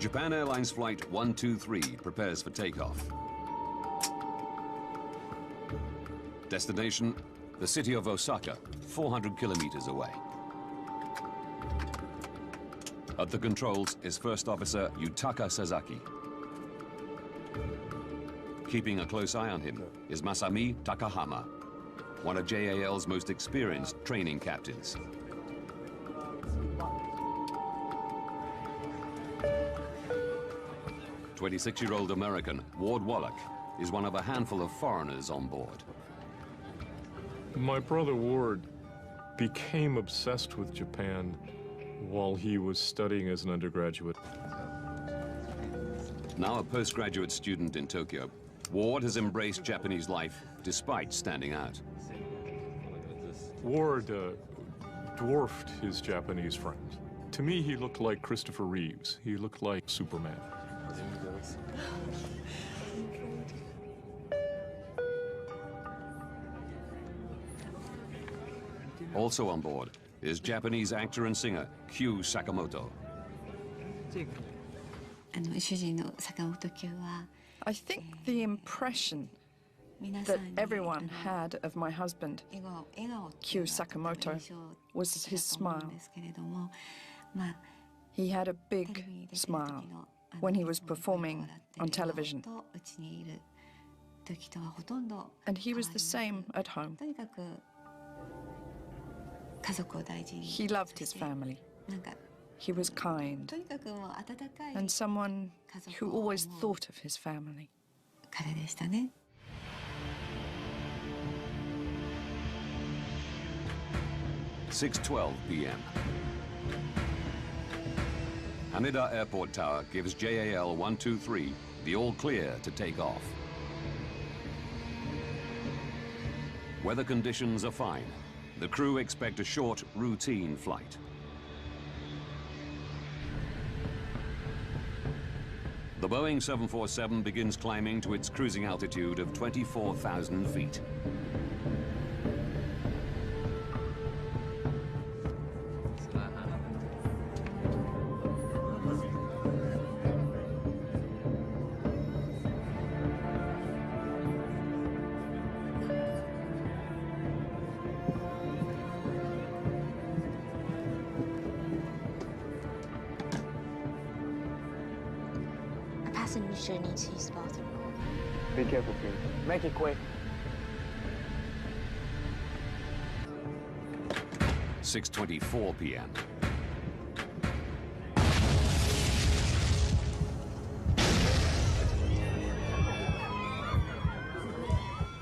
Japan Airlines Flight 123 prepares for takeoff. Destination, the city of Osaka, 400 kilometers away. At the controls is First Officer Yutaka Sasaki. Keeping a close eye on him is Masami Takahama, one of JAL's most experienced training captains. The 26-year-old American Ward Wallach is one of a handful of foreigners on board. My brother Ward became obsessed with Japan while he was studying as an undergraduate. Now a postgraduate student in Tokyo, Ward has embraced Japanese life despite standing out. Ward dwarfed his Japanese friend. To me, he looked like Christopher Reeves. He looked like Superman. Also on board is Japanese actor and singer Kyu Sakamoto. I think the impression that everyone had of my husband, Kyu Sakamoto, was his smile. He had a big smile when he was performing on television. And he was the same at home. He loved his family. He was kind and someone who always thought of his family. 6:12 p.m. Haneda Airport Tower gives JAL 123 the all-clear to take off. Weather conditions are fine. The crew expect a short, routine flight. The Boeing 747 begins climbing to its cruising altitude of 24,000 feet. Passenger needs to use the bathroom. Be careful, please. Make it quick. 6:24 p.m.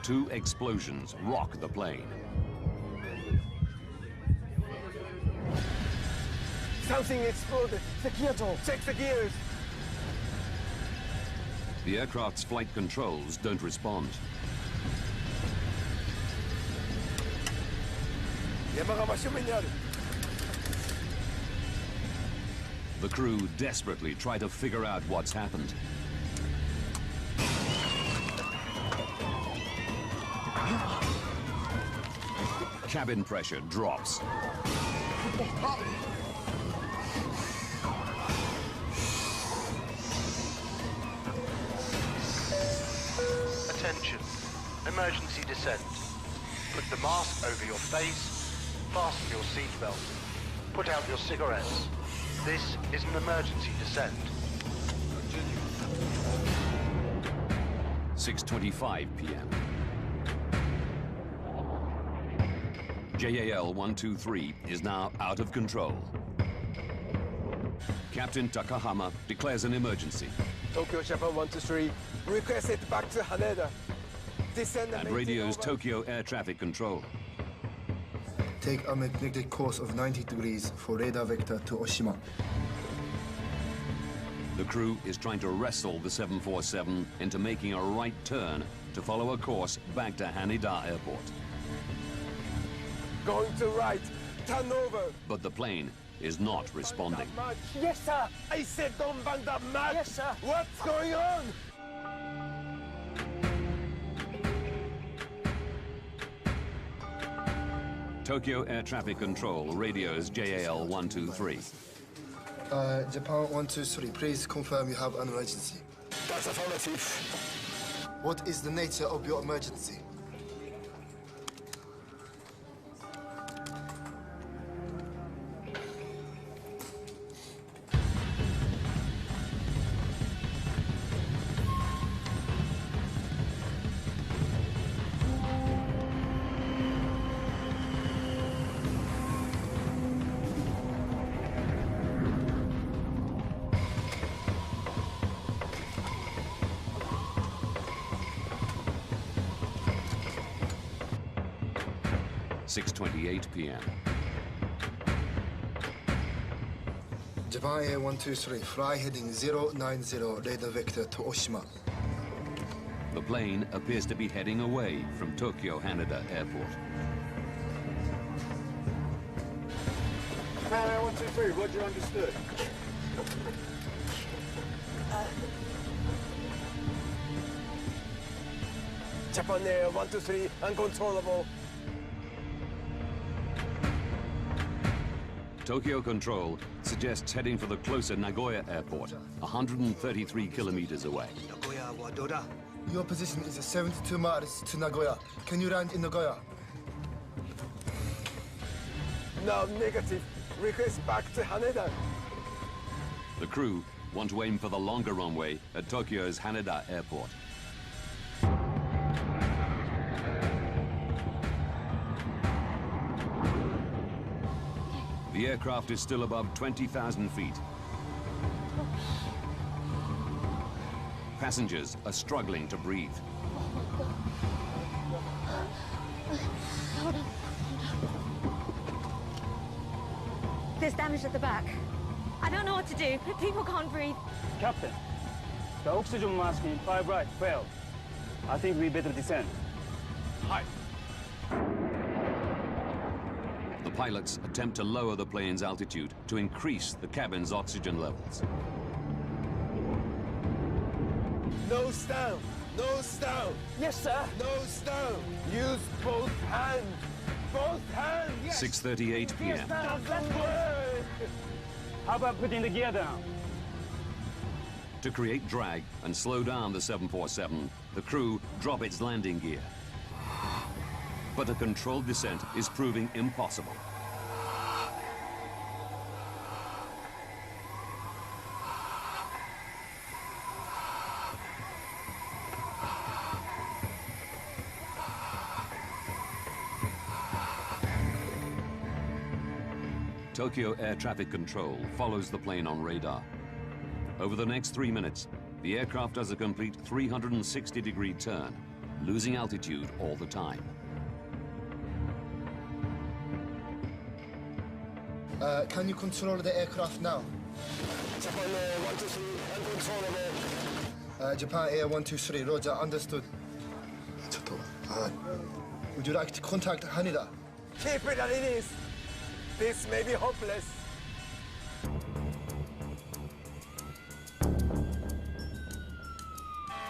Two explosions rock the plane. Something exploded. The gear door. Check the gears. The aircraft's flight controls don't respond. The crew desperately try to figure out what's happened. Cabin pressure drops. Attention, emergency descent. Put the mask over your face, fasten your seatbelt, put out your cigarettes. This is an emergency descent. 6:25 p.m. JAL 123 is now out of control. Captain Takahama declares an emergency. Tokyo Japan 123, request it back to Haneda. Descend And radios Tokyo Air Traffic Control. Take a magnetic course of 90 degrees for radar vector to Oshima. The crew is trying to wrestle the 747 into making a right turn to follow a course back to Haneda Airport. Going to right. Turn over. But the plane is not responding. Yes, sir. I said don't bang that much. Yes, sir. What's going on? Tokyo Air Traffic Control radios JAL 123. Japan 123, please confirm you have an emergency. That's affirmative. What is the nature of your emergency? (6:28 p.m.) Japan Air 123, fly heading 090, radar vector to Oshima. The plane appears to be heading away from Tokyo Haneda Airport. Japan Air 123, roger, understood. Japan Air 123, uncontrollable. Tokyo Control suggests heading for the closer Nagoya Airport, 133 kilometers away. Your position is 72 miles to Nagoya. Can you land in Nagoya? No, negative. Request back to Haneda. The crew want to aim for the longer runway at Tokyo's Haneda Airport. The aircraft is still above 20,000 feet. Passengers are struggling to breathe. There's damage at the back. I don't know what to do. People can't breathe. Captain, the oxygen mask in 5 right failed. I think we better descend. Hi. The pilots attempt to lower the plane's altitude to increase the cabin's oxygen levels. Nose down. Nose down. Yes, sir. Nose down. Use both hands. Both hands. Yes. 6:38 p.m. How about putting the gear down? To create drag and slow down the 747, the crew drop its landing gear. But a controlled descent is proving impossible. Tokyo Air Traffic Control follows the plane on radar. Over the next 3 minutes, the aircraft does a complete 360-degree turn, losing altitude all the time. Can you control the aircraft now? Japan Air 123, uncontrollable. Japan Air 123, roger, understood. Would you like to contact Haneda? Keep it as it is. This may be hopeless.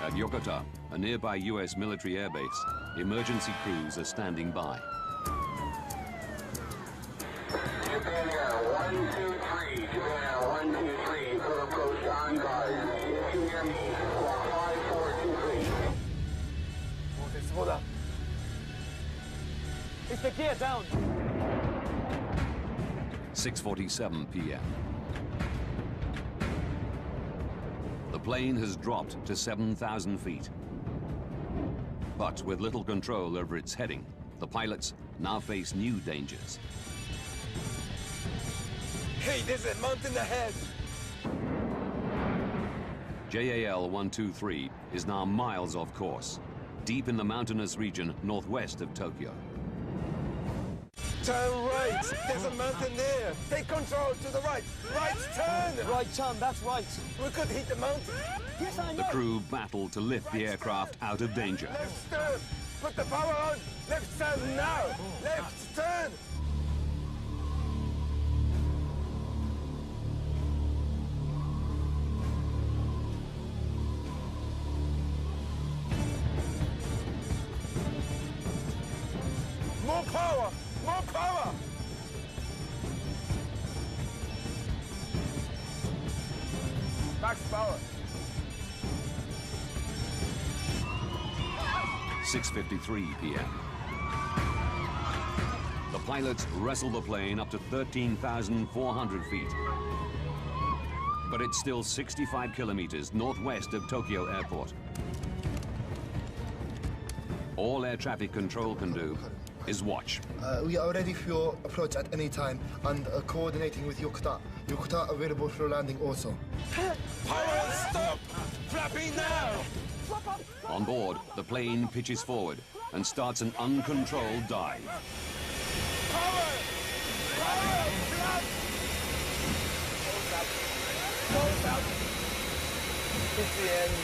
At Yokota, a nearby US military airbase, emergency crews are standing by. Japan Air 123, Japan Air 123, firm coast on guard. If you hear me, fly 423. Is the gear down? 6:47 p.m. The plane has dropped to 7,000 feet. But with little control over its heading, the pilots now face new dangers. Hey, there's a mountain ahead. JAL 123 is now miles off course, deep in the mountainous region northwest of Tokyo. Turn right. There's a mountain there. Take control to the right. Right turn. Right turn, that's right. We could hit the mountain. Yes, I know. The crew battle to lift the aircraft out of danger. Left turn. Put the power on. Left turn now. Left turn. More power. More power. Max power. 6:53 p.m. The pilots wrestle the plane up to 13,400 feet. But it's still 65 kilometers northwest of Tokyo Airport. All air traffic control can do is watch. We are ready for your approach at any time and coordinating with Yokota. Yokota available for landing also. Pilot, stop! Flapping now! On board, the plane pitches forward and starts an uncontrolled dive. Power! Power! Flap! Close up. It's the end.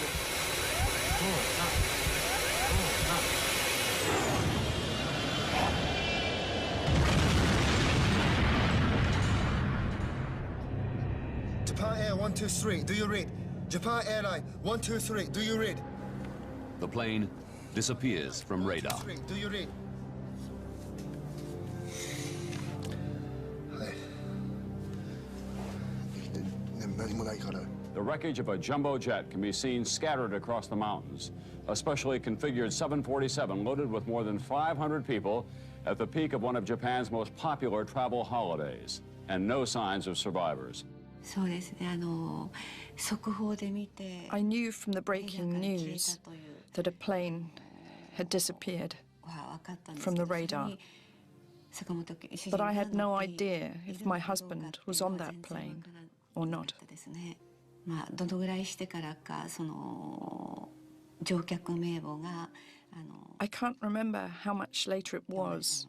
Japan Air 123, do you read? Japan Airline 123, do you read? The plane disappears from radar. 123, do you read? The wreckage of a jumbo jet can be seen scattered across the mountains. A specially configured 747 loaded with more than 500 people at the peak of one of Japan's most popular travel holidays, and no signs of survivors. I knew from the breaking news that a plane had disappeared from the radar. But I had no idea if my husband was on that plane or not. I can't remember how much later it was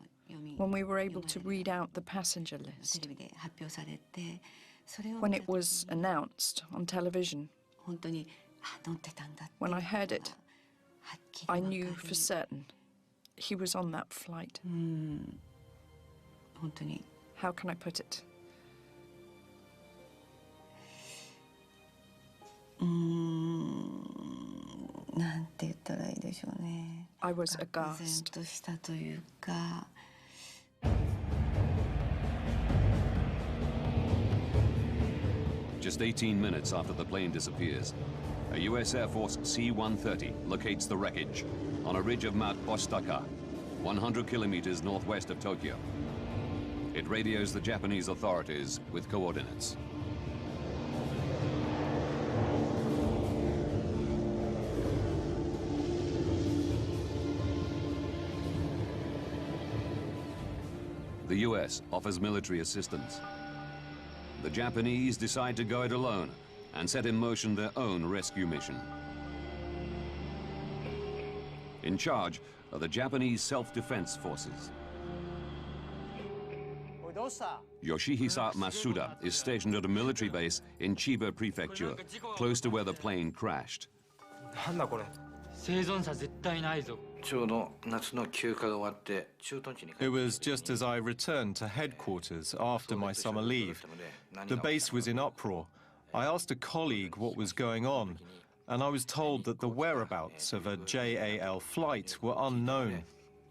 when we were able to read out the passenger list. When it was announced on television, when I heard it, I knew for certain he was on that flight. How can I put it? I was aghast. Just 18 minutes after the plane disappears, a U.S. Air Force C-130 locates the wreckage on a ridge of Mount Oshtaka, 100 kilometers northwest of Tokyo. It radios the Japanese authorities with coordinates. The U.S. offers military assistance. The Japanese decide to go it alone and set in motion their own rescue mission. In charge are the Japanese Self-Defense Forces. Yoshihisa Masuda is stationed at a military base in Chiba Prefecture, close to where the plane crashed. It was just as I returned to headquarters after my summer leave. The base was in uproar. I asked a colleague what was going on, and I was told that the whereabouts of a JAL flight were unknown.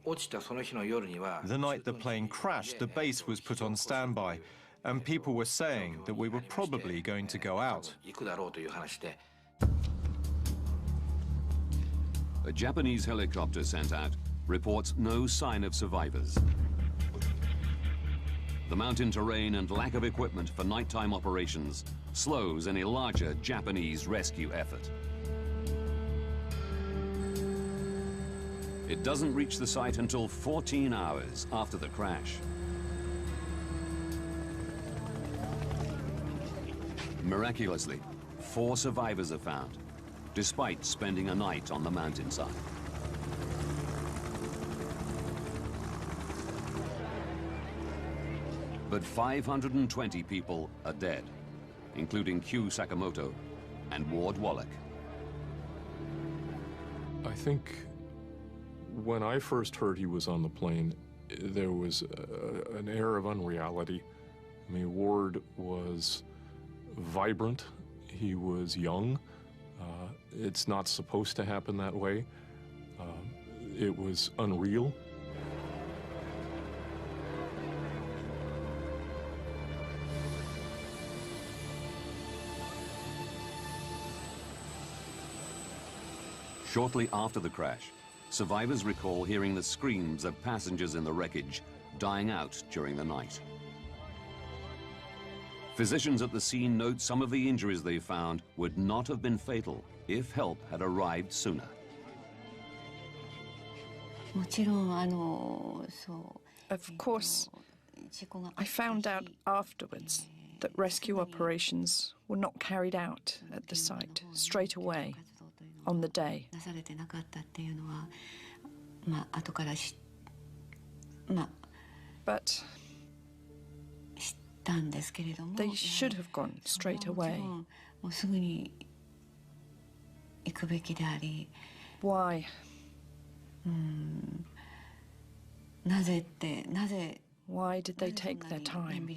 The night the plane crashed, the base was put on standby, and people were saying that we were probably going to go out. A Japanese helicopter sent out reports no sign of survivors. The mountain terrain and lack of equipment for nighttime operations slows any larger Japanese rescue effort. It doesn't reach the site until 14 hours after the crash. Miraculously, 4 survivors are found, despite spending a night on the mountainside. But 520 people are dead, including Q Sakamoto and Ward Wallach. I think when I first heard he was on the plane, there was an air of unreality. I mean, Ward was vibrant, he was young. It's not supposed to happen that way. It was unreal. Shortly after the crash, survivors recall hearing the screams of passengers in the wreckage dying out during the night. Physicians at the scene note some of the injuries they found would not have been fatal if help had arrived sooner. Of course, I found out afterwards that rescue operations were not carried out at the site straight away on the day. But they should have gone straight away. Why? Why did they take their time?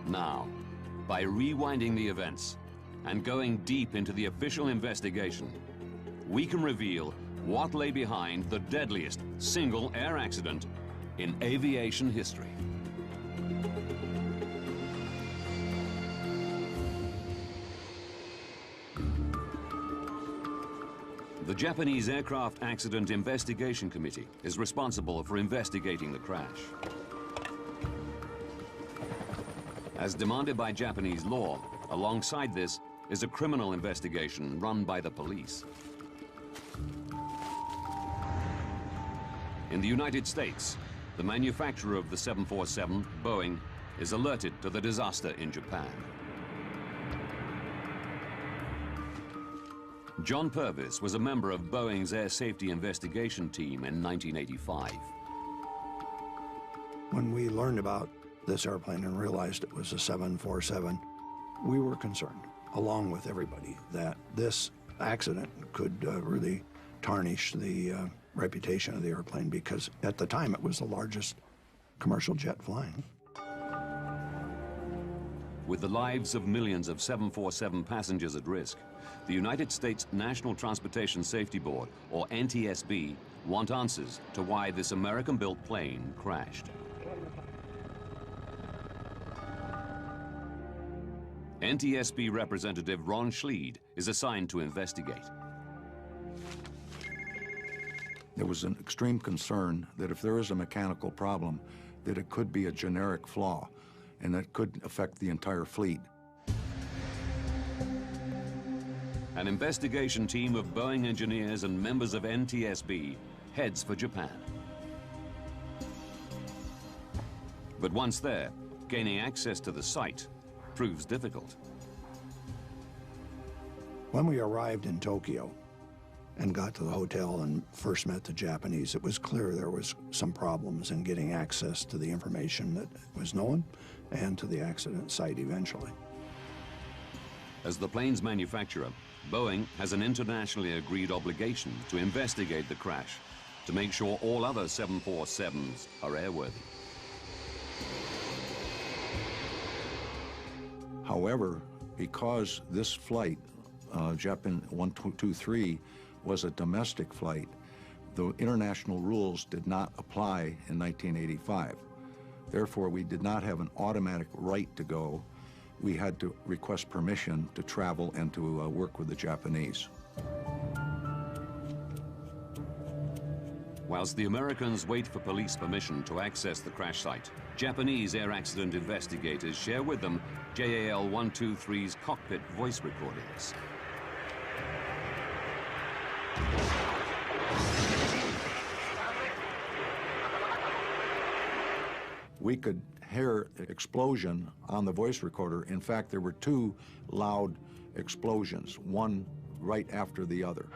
Now, by rewinding the events and going deep into the official investigation, we can reveal what lay behind the deadliest single air accident in aviation history. The Japanese Aircraft Accident Investigation Committee is responsible for investigating the crash. As demanded by Japanese law, alongside this is a criminal investigation run by the police. In the United States, the manufacturer of the 747, Boeing, is alerted to the disaster in Japan. John Purvis was a member of Boeing's Air Safety Investigation Team in 1985. When we learned about this airplane and realized it was a 747, we were concerned, along with everybody, that this accident could really tarnish the reputation of the airplane, because at the time it was the largest commercial jet flying. With the lives of millions of 747 passengers at risk, the United States National Transportation Safety Board, or NTSB, want answers to why this American-built plane crashed. NTSB Representative Ron Schleed is assigned to investigate. There was an extreme concern that if there is a mechanical problem, that it could be a generic flaw, and that could affect the entire fleet. An investigation team of Boeing engineers and members of NTSB heads for Japan. But once there, gaining access to the site proves difficult. When we arrived in Tokyo and got to the hotel and first met the Japanese, it was clear there was some problems in getting access to the information that was known and to the accident site eventually. As the plane's manufacturer, Boeing has an internationally agreed obligation to investigate the crash to make sure all other 747s are airworthy. However, because this flight, Japan 1223, was a domestic flight, the international rules did not apply in 1985. Therefore, we did not have an automatic right to go. We had to request permission to travel and to work with the Japanese. Whilst the Americans wait for police permission to access the crash site, Japanese air accident investigators share with them JAL 123's cockpit voice recordings. We could hear explosion on the voice recorder. In fact, there were two loud explosions, one right after the other.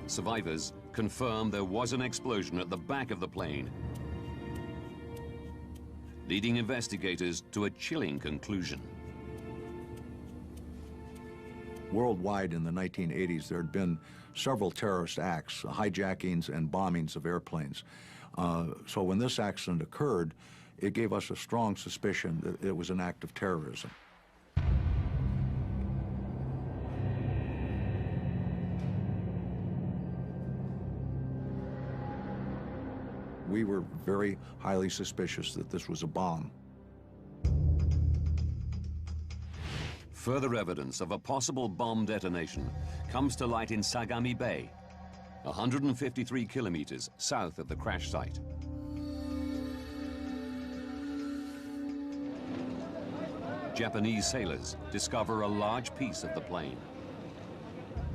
Survivors confirm there was an explosion at the back of the plane, leading investigators to a chilling conclusion. Worldwide in the 1980s, there had been several terrorist acts, hijackings and bombings of airplanes. So when this accident occurred, it gave us a strong suspicion that it was an act of terrorism. we were very highly suspicious that this was a bomb. Further evidence of a possible bomb detonation comes to light in Sagami Bay, 153 kilometers south of the crash site. Japanese sailors discover a large piece of the plane.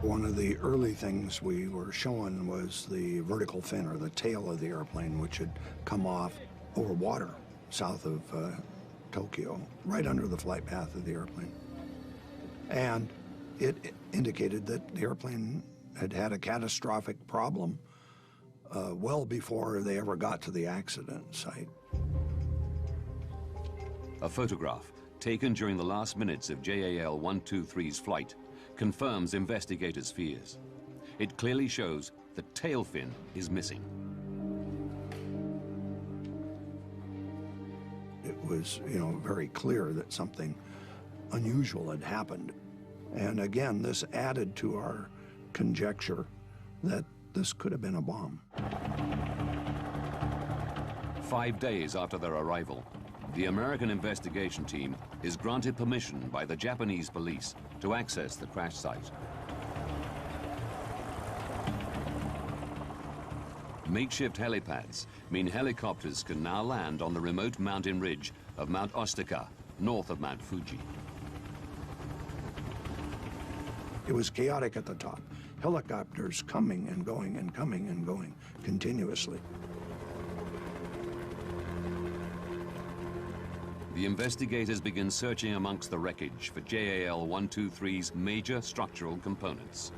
One of the early things we were shown was the vertical fin, or the tail of the airplane, which had come off over water south of Tokyo, right under the flight path of the airplane. And it indicated that the airplane had had a catastrophic problem well before they ever got to the accident site. A photograph taken during the last minutes of JAL 123's flight confirms investigators' fears. It clearly shows the tail fin is missing. It was, very clear that something unusual had happened. And again, this added to our conjecture that this could have been a bomb. 5 days after their arrival, the American investigation team is granted permission by the Japanese police to access the crash site. Makeshift helipads mean helicopters can now land on the remote mountain ridge of Mount Osaka, north of Mount Fuji. It was chaotic at the top. Helicopters coming and going and coming and going continuously. The investigators begin searching amongst the wreckage for JAL 123's major structural components.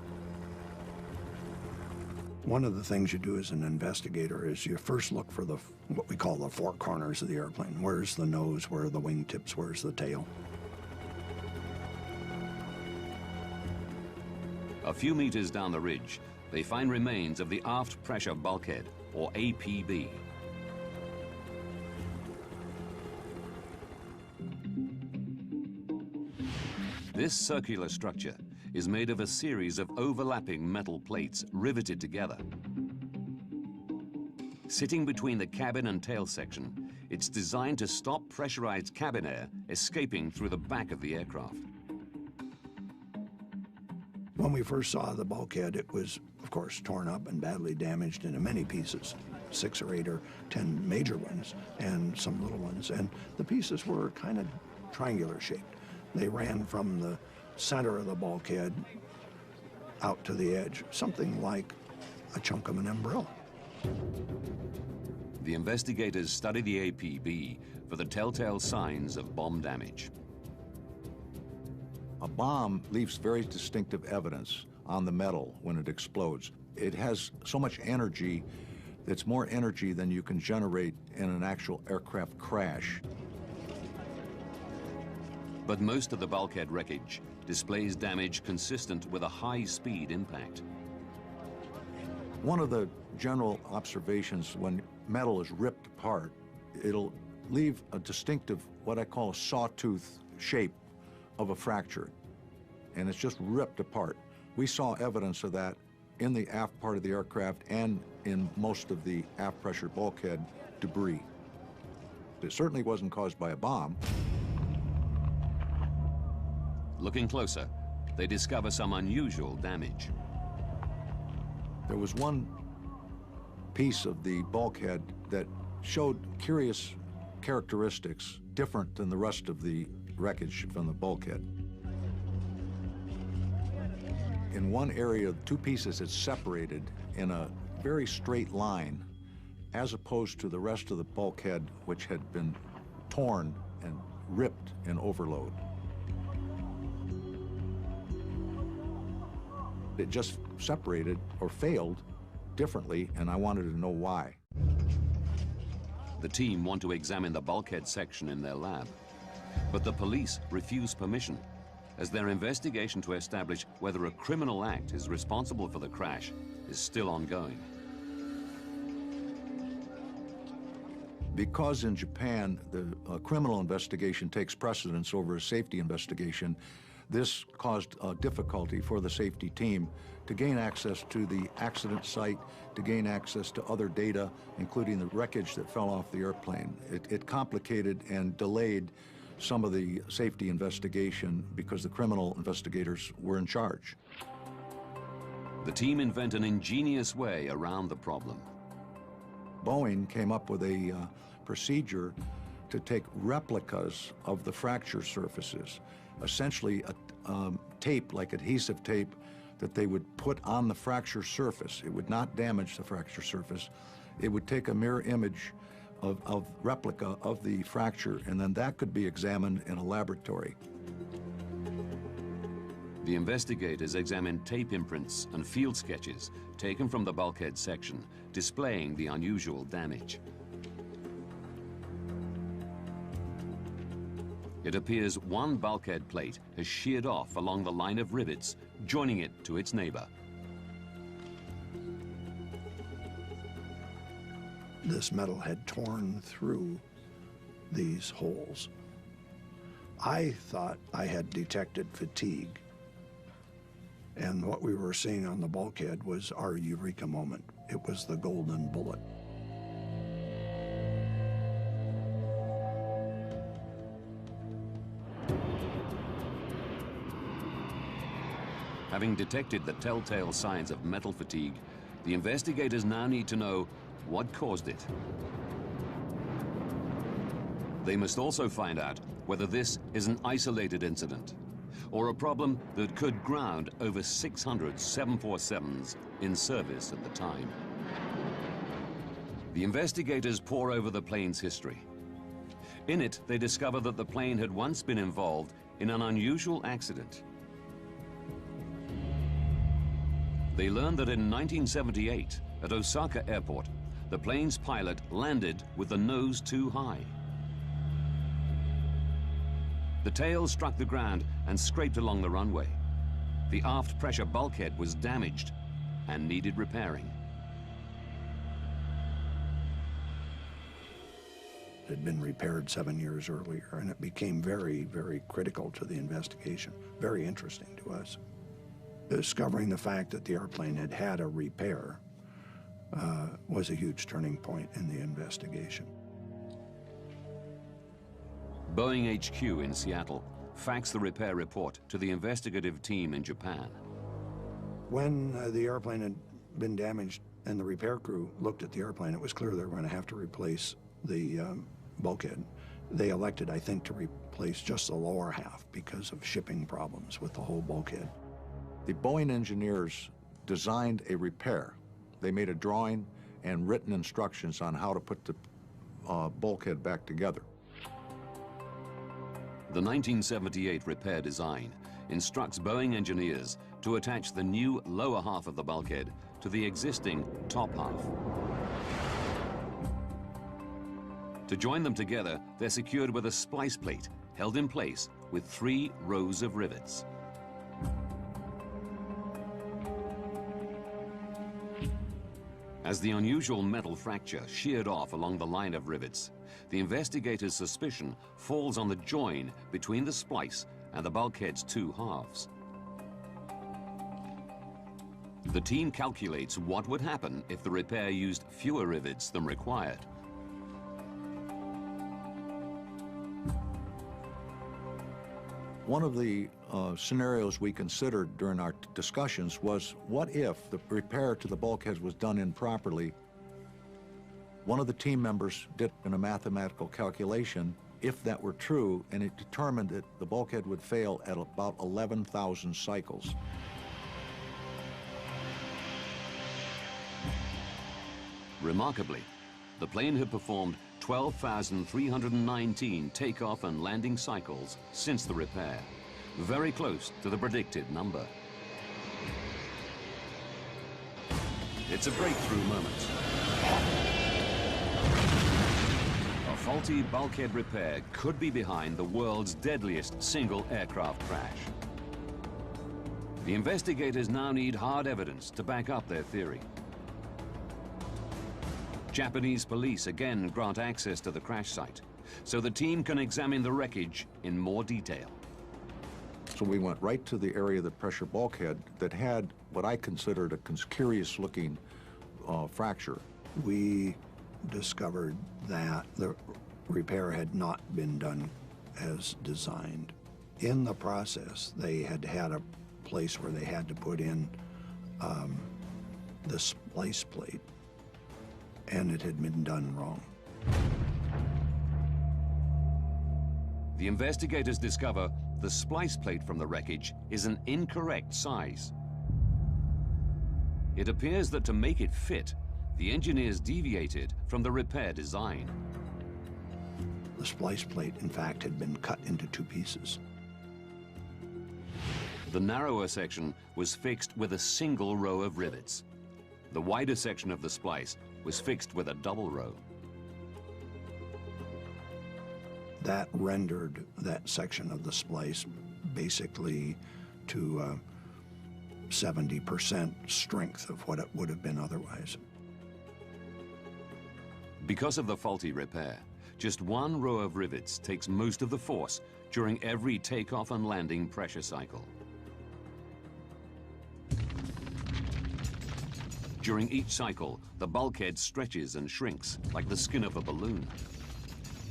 One of the things you do as an investigator is you first look for what we call the four corners of the airplane. Where's the nose? Where are the wingtips? Where's the tail? A few meters down the ridge, they find remains of the aft pressure bulkhead, or APB. This circular structure is made of a series of overlapping metal plates riveted together. Sitting between the cabin and tail section, it's designed to stop pressurized cabin air escaping through the back of the aircraft. When we first saw the bulkhead, it was, of course, torn up and badly damaged into many pieces, 6 or 8 or 10 major ones and some little ones. And the pieces were kind of triangular shaped. They ran from the center of the bulkhead out to the edge, something like a chunk of an umbrella. The investigators study the APB for the telltale signs of bomb damage. A bomb leaves very distinctive evidence on the metal when it explodes. It has so much energy, it's more energy than you can generate in an actual aircraft crash. But most of the bulkhead wreckage displays damage consistent with a high-speed impact. One of the general observations when metal is ripped apart, it'll leave a distinctive, what I call a sawtooth shape of a fracture, and it's just ripped apart. We saw evidence of that in the aft part of the aircraft and in most of the aft pressure bulkhead debris. It certainly wasn't caused by a bomb. Looking closer, they discover some unusual damage. There was one piece of the bulkhead that showed curious characteristics different than the rest of the wreckage from the bulkhead. In one area, 2 pieces had separated in a very straight line, as opposed to the rest of the bulkhead, which had been torn and ripped in overload. It just separated or failed differently, and I wanted to know why. The team want to examine the bulkhead section in their lab, but the police refuse permission, as their investigation to establish whether a criminal act is responsible for the crash is still ongoing. Because in Japan, the criminal investigation takes precedence over a safety investigation, This caused difficulty for the safety team to gain access to the accident site, to gain access to other data, including the wreckage that fell off the airplane. It complicated and delayed some of the safety investigation because the criminal investigators were in charge. The team invent an ingenious way around the problem. Boeing came up with a procedure to take replicas of the fracture surfaces, essentially a tape, like adhesive tape, that they would put on the fracture surface. It would not damage the fracture surface. It would take a mirror image of replica of the fracture, and then that could be examined in a laboratory. The investigators examined tape imprints and field sketches taken from the bulkhead section, displaying the unusual damage. It appears one bulkhead plate has sheared off along the line of rivets, joining it to its neighbor. This metal had torn through these holes. I thought I had detected fatigue, and what we were seeing on the bulkhead was our eureka moment. It was the golden bullet. Having detected the telltale signs of metal fatigue, the investigators now need to know what caused it. They must also find out whether this is an isolated incident or a problem that could ground over 600 747s in service at the time. The investigators pore over the plane's history. In it, they discover that the plane had once been involved in an unusual accident. They learned that in 1978, at Osaka Airport, the plane's pilot landed with the nose too high. The tail struck the ground and scraped along the runway. The aft pressure bulkhead was damaged and needed repairing. It had been repaired 7 years earlier, and it became very, very critical to the investigation, very interesting to us. Discovering the fact that the airplane had had a repair was a huge turning point in the investigation. Boeing HQ in Seattle faxed the repair report to the investigative team in Japan. When the airplane had been damaged and the repair crew looked at the airplane, it was clear they were going to have to replace the bulkhead. They elected, I think, to replace just the lower half because of shipping problems with the whole bulkhead. The Boeing engineers designed a repair. They made a drawing and written instructions on how to put the bulkhead back together. The 1978 repair design instructs Boeing engineers to attach the new lower half of the bulkhead to the existing top half. To join them together, they're secured with a splice plate held in place with 3 rows of rivets. As the unusual metal fracture sheared off along the line of rivets, the investigators' suspicion falls on the join between the splice and the bulkhead's 2 halves. The team calculates what would happen if the repair used fewer rivets than required. One of the scenarios we considered during our discussions was, what if the repair to the bulkhead was done improperly? One of the team members did a mathematical calculation, if that were true, and it determined that the bulkhead would fail at about 11,000 cycles. Remarkably, the plane had performed 12,319 takeoff and landing cycles since the repair, very close to the predicted number. It's a breakthrough moment. A faulty bulkhead repair could be behind the world's deadliest single aircraft crash. The investigators now need hard evidence to back up their theory. Japanese police again grant access to the crash site, so the team can examine the wreckage in more detail. So we went right to the area of the pressure bulkhead that had what I considered a curious-looking fracture. We discovered that the repair had not been done as designed. In the process, they had had a place where they had to put in the splice plate, and it had been done wrong. The investigators discover the splice plate from the wreckage is an incorrect size. It appears that to make it fit, the engineers deviated from the repair design. The splice plate, in fact, had been cut into two pieces. The narrower section was fixed with a single row of rivets. The wider section of the splice was fixed with a double row. That rendered that section of the splice basically to 70% strength of what it would have been otherwise. Because of the faulty repair, just one row of rivets takes most of the force during every takeoff and landing pressure cycle. During each cycle, the bulkhead stretches and shrinks like the skin of a balloon.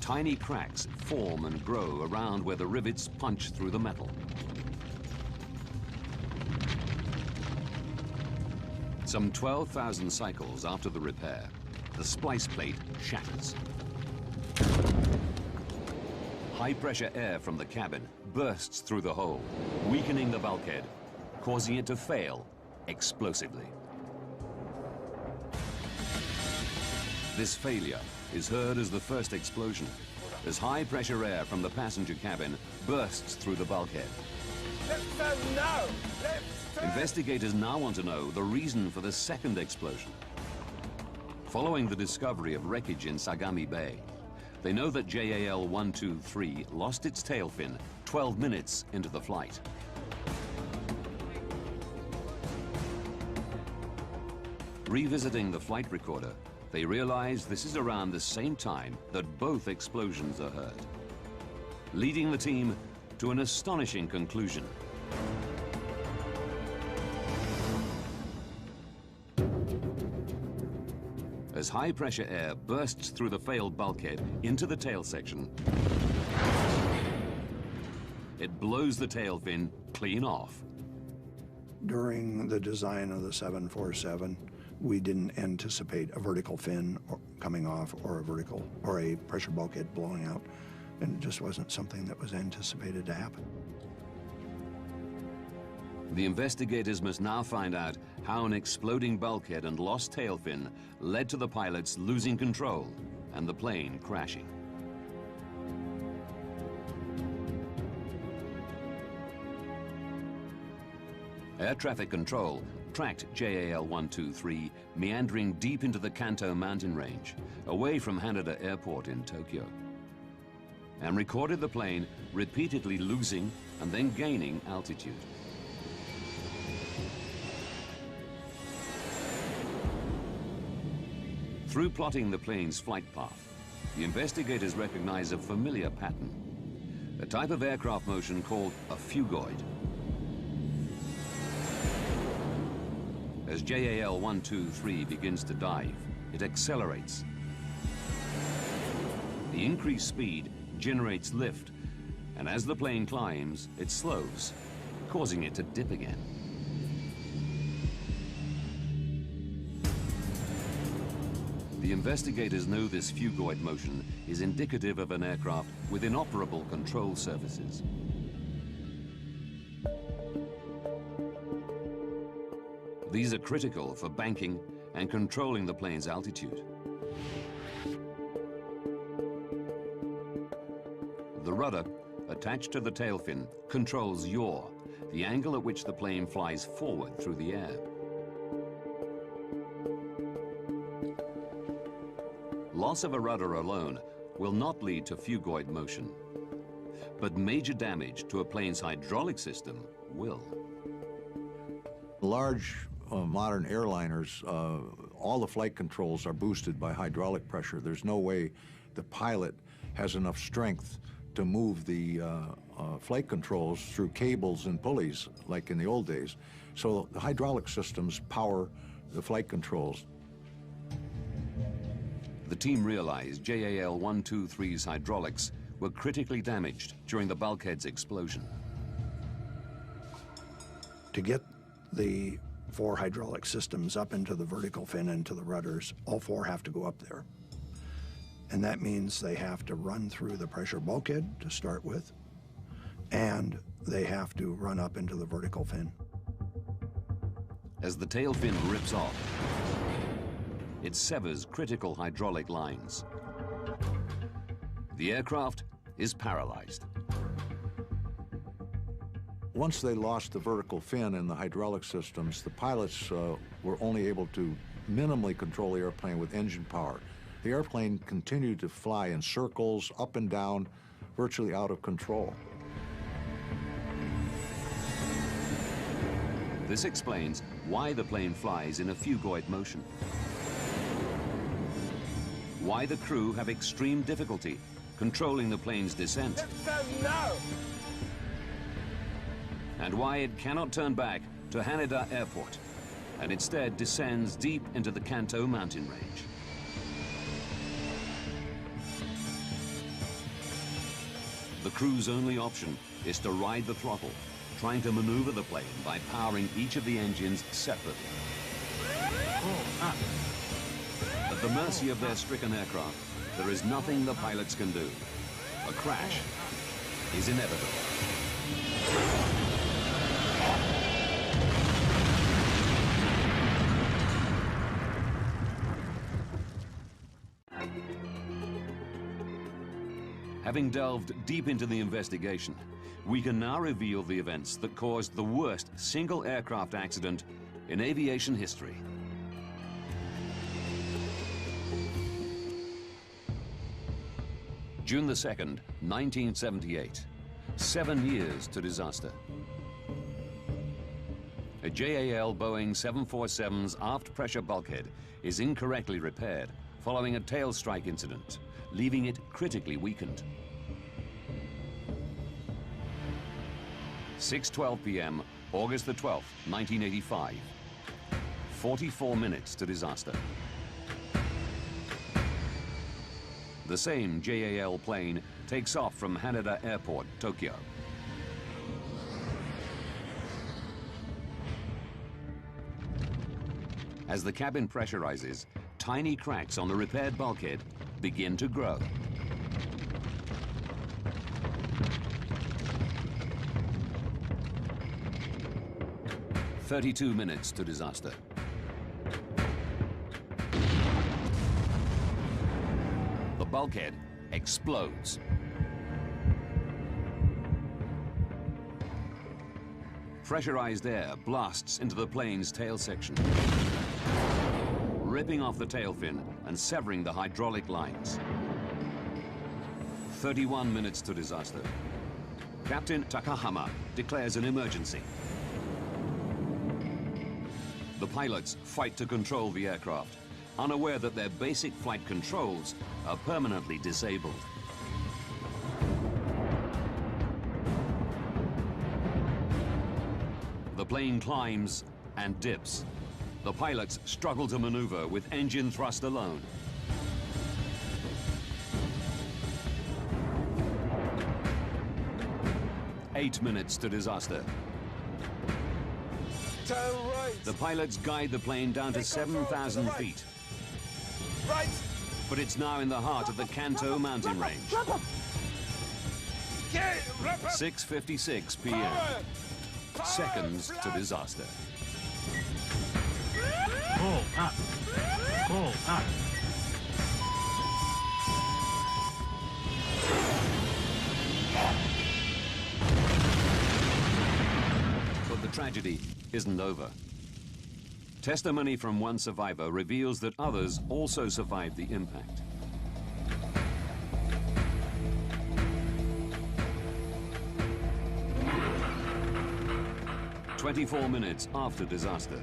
Tiny cracks form and grow around where the rivets punch through the metal. Some 12,000 cycles after the repair, the splice plate shatters. High-pressure air from the cabin bursts through the hole, weakening the bulkhead, causing it to fail explosively. This failure is heard as the first explosion, as high-pressure air from the passenger cabin bursts through the bulkhead. Left turn now! Left turn! Investigators now want to know the reason for the second explosion. Following the discovery of wreckage in Sagami Bay, they know that JAL 123 lost its tail fin 12 minutes into the flight. Revisiting the flight recorder, they realize this is around the same time that both explosions are heard, leading the team to an astonishing conclusion. As high-pressure air bursts through the failed bulkhead into the tail section, it blows the tail fin clean off. During the design of the 747, we didn't anticipate a vertical fin coming off or a pressure bulkhead blowing out, and it just wasn't something that was anticipated to happen. The investigators must now find out how an exploding bulkhead and lost tail fin led to the pilots losing control and the plane crashing. Air traffic control tracked JAL 123 meandering deep into the Kanto mountain range, away from Haneda Airport in Tokyo, and recorded the plane repeatedly losing and then gaining altitude. Through plotting the plane's flight path, the investigators recognize a familiar pattern, a type of aircraft motion called a phugoid. As JAL 123 begins to dive, it accelerates. The increased speed generates lift, and as the plane climbs, it slows, causing it to dip again. The investigators know this phugoid motion is indicative of an aircraft with inoperable control surfaces. These are critical for banking and controlling the plane's altitude. The rudder, attached to the tail fin, controls yaw, the angle at which the plane flies forward through the air. Loss of a rudder alone will not lead to phugoid motion, but major damage to a plane's hydraulic system will. Large modern airliners, all the flight controls are boosted by hydraulic pressure. There's no way the pilot has enough strength to move the flight controls through cables and pulleys like in the old days. So the hydraulic systems power the flight controls. The team realized JAL 123's hydraulics were critically damaged during the bulkhead's explosion. To get the 4 hydraulic systems up into the vertical fin and to the rudders, all 4 have to go up there. And that means they have to run through the pressure bulkhead to start with, and they have to run up into the vertical fin. As the tail fin rips off, it severs critical hydraulic lines. The aircraft is paralyzed. Once they lost the vertical fin and the hydraulic systems, the pilots were only able to minimally control the airplane with engine power. The airplane continued to fly in circles, up and down, virtually out of control. This explains why the plane flies in a phugoid motion. Why the crew have extreme difficulty controlling the plane's descent. And why it cannot turn back to Haneda Airport and instead descends deep into the Kanto mountain range. The crew's only option is to ride the throttle, trying to maneuver the plane by powering each of the engines separately. At the mercy of their stricken aircraft, there is nothing the pilots can do. A crash is inevitable. Having delved deep into the investigation, we can now reveal the events that caused the worst single aircraft accident in aviation history. June the 2nd, 1978. 7 years to disaster. A JAL Boeing 747's aft pressure bulkhead is incorrectly repaired following a tail strike incident, leaving it critically weakened. 6:12 p.m., August the 12th, 1985. 44 minutes to disaster. The same JAL plane takes off from Haneda Airport, Tokyo. As the cabin pressurizes, tiny cracks on the repaired bulkhead begin to grow. "32 minutes to disaster. The bulkhead explodes. Pressurized air blasts into the plane's tail section, ripping off the tail fin and severing the hydraulic lines. 31 minutes to disaster. Captain Takahama declares an emergency. The pilots fight to control the aircraft, unaware that their basic flight controls are permanently disabled. The plane climbs and dips. The pilots struggle to maneuver with engine thrust alone. Eight minutes to disaster. Turn right. The pilots guide the plane down to 7,000 feet. Right. But it's now in the heart of the Kanto mountain range. 6:56 p.m. Seconds to disaster. Pull up. Pull up. But the tragedy isn't over. Testimony from one survivor reveals that others also survived the impact. "24 minutes after disaster,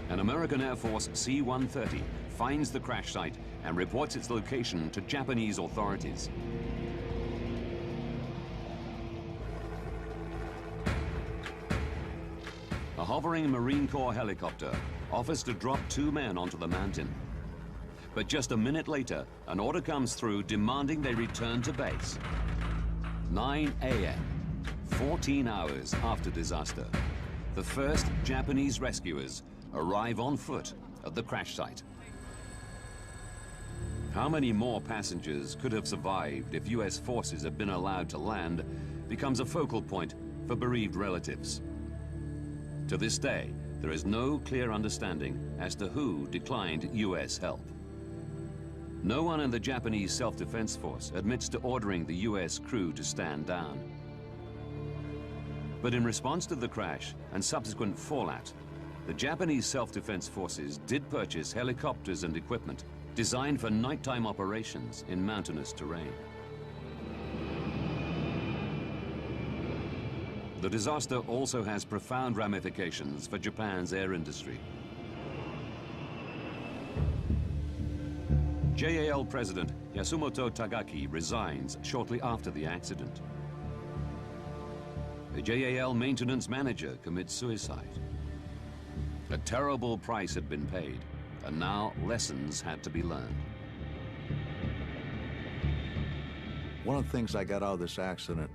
an American Air Force C-130 finds the crash site and reports its location to Japanese authorities. A hovering Marine Corps helicopter offers to drop 2 men onto the mountain. But just a minute later, an order comes through demanding they return to base. 9 a.m., 14 hours after disaster, the first Japanese rescuers arrive on foot at the crash site. How many more passengers could have survived if U.S. forces had been allowed to land becomes a focal point for bereaved relatives. To this day, there is no clear understanding as to who declined U.S. help. No one in the Japanese self-defense force admits to ordering the U.S. crew to stand down. But in response to the crash and subsequent fallout, the Japanese self-defense forces did purchase helicopters and equipment designed for nighttime operations in mountainous terrain. The disaster also has profound ramifications for Japan's air industry. JAL President Yasumoto Tagaki resigns shortly after the accident. The JAL maintenance manager commits suicide. A terrible price had been paid, and now lessons had to be learned. One of the things I got out of this accident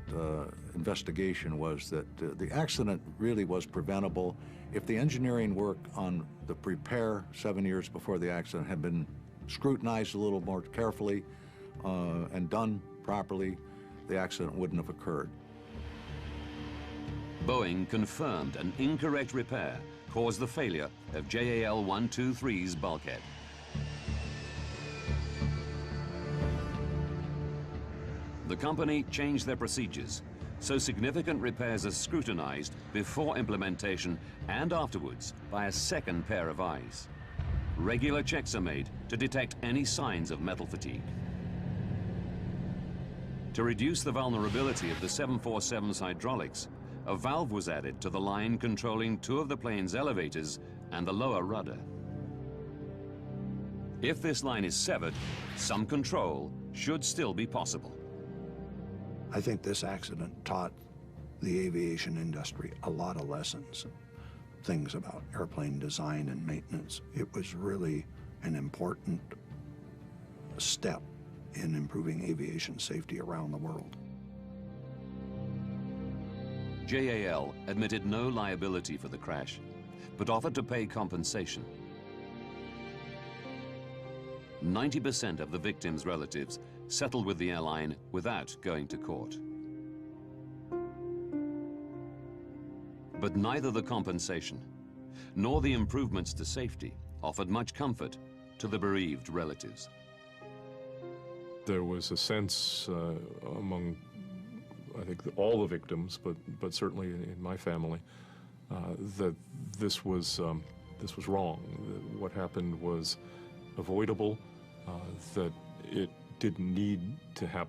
investigation was that the accident really was preventable if the engineering work on the repair 7 years before the accident had been scrutinized a little more carefully and done properly, the accident wouldn't have occurred. Boeing confirmed an incorrect repair caused the failure of JAL 123's bulkhead. The company changed their procedures, so significant repairs are scrutinized before implementation and afterwards by a second pair of eyes. Regular checks are made to detect any signs of metal fatigue. To reduce the vulnerability of the 747's hydraulics, a valve was added to the line controlling 2 of the plane's elevators and the lower rudder. If this line is severed, some control should still be possible. I think this accident taught the aviation industry a lot of lessons, things about airplane design and maintenance. It was really an important step in improving aviation safety around the world. JAL admitted no liability for the crash, but offered to pay compensation. 90% of the victims' relatives settled with the airline without going to court. But neither the compensation nor the improvements to safety offered much comfort to the bereaved relatives. There was a sense among, I think, all the victims, but certainly in my family, that this was wrong. What happened was avoidable, that it didn't need to happen.